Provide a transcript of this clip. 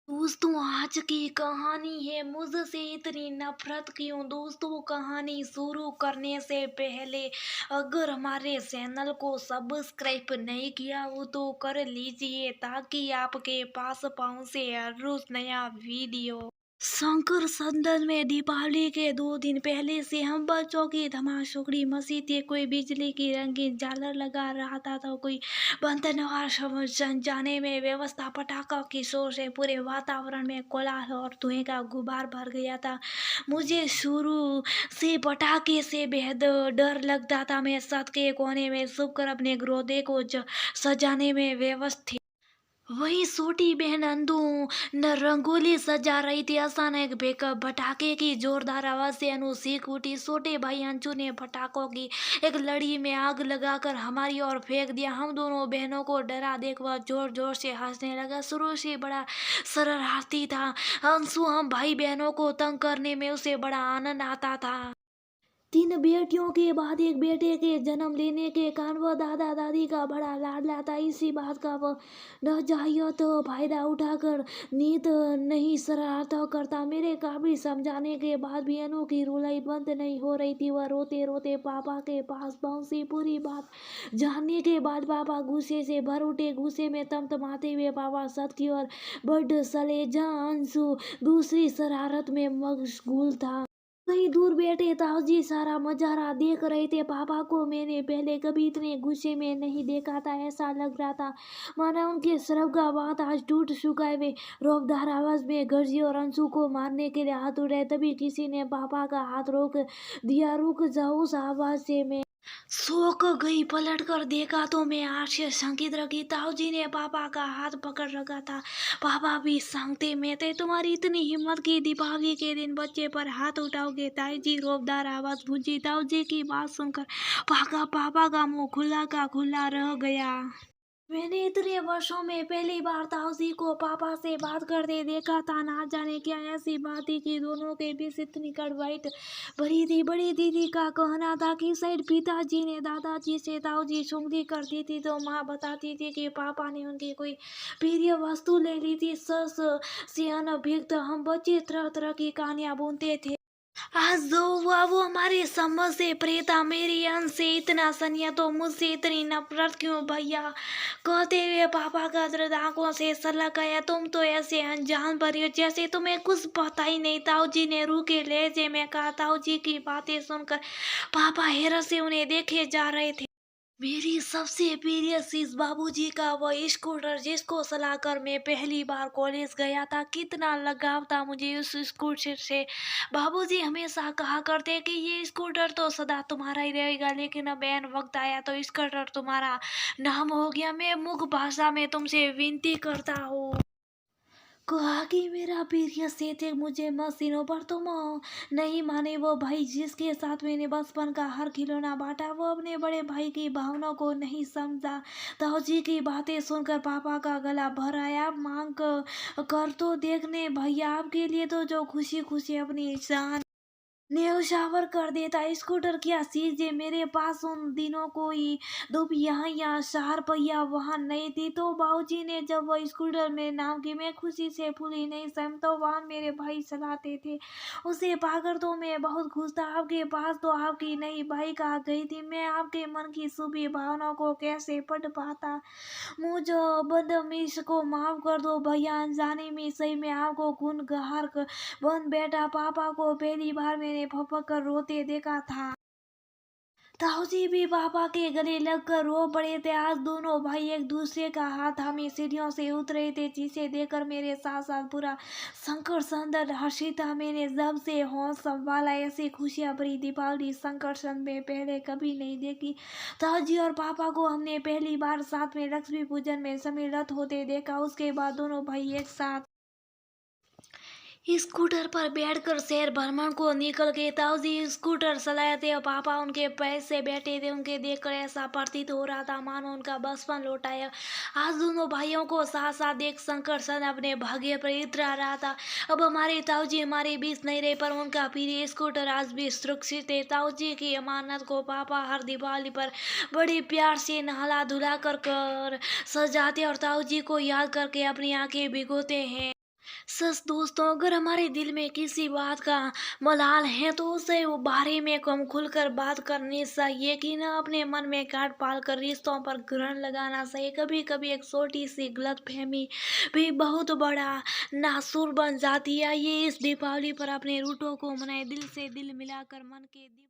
दोस्तों, आज की कहानी है मुझसे इतनी नफरत क्यों। दोस्तों, कहानी शुरू करने से पहले अगर हमारे चैनल को सब्सक्राइब नहीं किया हो तो कर लीजिए ताकि आपके पास पहुंचे हर रोज नया वीडियो। शंकर संदन में दीपावली के 2 दिन पहले से हम बच्चों की धमाचौकड़ी मची थी। कोई बिजली की रंगीन झालर लगा रहा था तो कोई बंधनवार जाने में व्यवस्था। पटाखों की शोर से पूरे वातावरण में कोलाहल और धुएं का गुबार भर गया था। मुझे शुरू से पटाखे से बेहद डर लगता था। मैं छत के कोने में छुपकर अपने ग्रोदे को सजाने में व्यस्त थी। वही छोटी बहन अंदू न रंगोली सजा रही थी। अचानक बेकअप पटाखे की जोरदार आवाज से अनु चीख उठी। छोटे भाई अंशु ने पटाखों की एक लड़ी में आग लगाकर हमारी ओर फेंक दिया। हम दोनों बहनों को डरा देख वह जोर जोर से हंसने लगा। शुरू से बड़ा शरारती था अंशु। हम भाई बहनों को तंग करने में उसे बड़ा आनंद आता था। 3 बेटियों के बाद एक बेटे के जन्म लेने के कारण वह दादा दादी का बड़ा लाडला था। इसी बात का वह नाजायज तो फायदा उठाकर नीत नहीं शरारत करता। मेरे काफी समझाने के बाद भी अनु की रुलाई बंद नहीं हो रही थी। वह रोते रोते पापा के पास पहुंची। पूरी बात जानने के बाद पापा गुस्से से भर उठे। गुस्से में तमतमाते हुए पापा छत की ओर बढ़ चले जहाँ अंशु दूसरी शरारत में मशगूल था। कहीं दूर बैठे ताऊजी सारा नजारा देख रहे थे। पापा को मैंने पहले कभी इतने गुस्से में नहीं देखा था। ऐसा लग रहा था मानो उनके सरब का बात आज टूट चुका है। वे रौबदार आवाज में गरजे और अंशु को मारने के लिए हाथ उठाए। तभी किसी ने पापा का हाथ रोक दिया। रुक जाओ। उस आवाज से मैं सोख गई। पलट कर देखा तो मैं आश्चर्यचकित रही। ताऊजी ने पापा का हाथ पकड़ रखा था। पापा भी सांगते में थे। तुम्हारी इतनी हिम्मत की दीपावली के दिन बच्चे पर हाथ उठाओगे। ताऊजी रोबदार आवाज गूंजी। ताऊजी की बात सुनकर पापा का मुंह खुला का खुला रह गया। मैंने इतने वर्षों में पहली बार ताऊजी को पापा से बात करते देखा था। ना जाने क्या ऐसी बात थी कि दोनों के बीच इतनी कड़वाहट भरी थी। बड़ी दीदी का कहना था कि शायद पिताजी ने दादाजी से ताऊजी चुगली करती थी तो माँ बताती थी कि पापा ने उनकी कोई प्रिय वस्तु ले ली थी। सस से अनभिज्ञ हम बच्चे तरह तरह की कहानियां बुनते थे। आज जो हुआ वो हमारी समझ से परे था। मेरी अंश से इतना सनिया तो मुझसे इतनी नफरत क्यों भैया। कहते हुए पापा का दर्द आंखों से सलक आया। तुम तो ऐसे अनजान भरी हो जैसे तुम्हें कुछ पता ही नहीं। ताऊजी ने रूखे लहजे में कहा। ताऊजी की बातें सुनकर पापा हैरत से उन्हें देखे जा रहे थे। मेरी सबसे प्रिय चीज बाबूजी का वह स्कूटर जिसको चलाकर मैं पहली बार कॉलेज गया था। कितना लगाव था मुझे उस स्कूटर से। बाबूजी हमेशा कहा करते कि ये स्कूटर तो सदा तुम्हारा ही रहेगा लेकिन अब एन वक्त आया तो स्कूटर तुम्हारा नाम हो गया। मैं मुख भाषा में तुमसे विनती करता हूँ कहा कि मेरा प्रिय सेठ मुझे मशीनों पर तुम नहीं माने। वो भाई जिसके साथ मैंने बचपन का हर खिलौना बांटा वो अपने बड़े भाई की भावनाओं को नहीं समझा। ताऊजी की बातें सुनकर पापा का गला भर आया। मांग कर तो देखने भैया आपके लिए तो जो खुशी खुशी अपनी जान न्यौछावर कर देता। स्कूटर क्या चीज है। मेरे पास उन दिनों कोई दो यहाँ 4 पहिया वाहन नहीं थी तो बाबूजी ने जब वह स्कूटर मेरे नाम की मैं खुशी से फूली नहीं सम तो वाहन मेरे भाई चलाते थे। उसे पाकर तो मैं बहुत खुश था। आपके पास तो आपकी नई बाइक आ गई थी। मैं आपके मन की छुपी भावनाओं को कैसे पढ़ पाता। मुझ बदतमीज को माफ कर दो भैया। अनजाने में सही में आपको गुनहगार बन बैठा। पापा को पहली बार मैंने फपक कर रोते देखा था। ताऊजी भी पापा के गले लगकर रो पड़े थे। आज दोनों भाई एक दूसरे का हाथ थामे सीढ़ियों से उतरे थे जिसे देखकर मेरे साथ साथ पूरा शंकर संदर हर्षित था। मैंने जब से होश संभाला ऐसी खुशियां भरी दीपावली शंकर संद में पहले कभी नहीं देखी। ताऊजी और पापा को हमने पहली बार साथ में लक्ष्मी पूजन में सम्मिलित होते देखा। उसके बाद दोनों भाई एक साथ स्कूटर पर बैठकर शहर भ्रमण को निकल गए। ताऊजी स्कूटर चलाए थे और पापा उनके पैर से बैठे थे। उनके देखकर ऐसा प्रतीत हो रहा था मानो उनका बचपन लौटाया। आज दोनों भाइयों को साथ साथ देख शंकर सन अपने भाग्य पर इतरा रहा था। अब हमारे ताऊजी हमारे बीच नहीं रहे पर उनका प्रिय स्कूटर आज भी सुरक्षित है। ताऊजी की अमानत को पापा हर दिवाली पर बड़े प्यार से नहला धुला कर सजाते और ताऊजी को याद करके अपनी आंखें भिगोते हैं। सच दोस्तों, अगर हमारे दिल में किसी बात का मलाल है तो उसे वो बारे में कम खुलकर बात करनी चाहिए कि ना अपने मन में काट पाल कर रिश्तों पर ग्रहण लगाना चाहिए। कभी कभी एक छोटी सी गलत फहमी भी बहुत बड़ा नासुर बन जाती है। ये इस दीपावली पर अपने रूठों को मनाए, दिल से दिल मिलाकर मन के दीप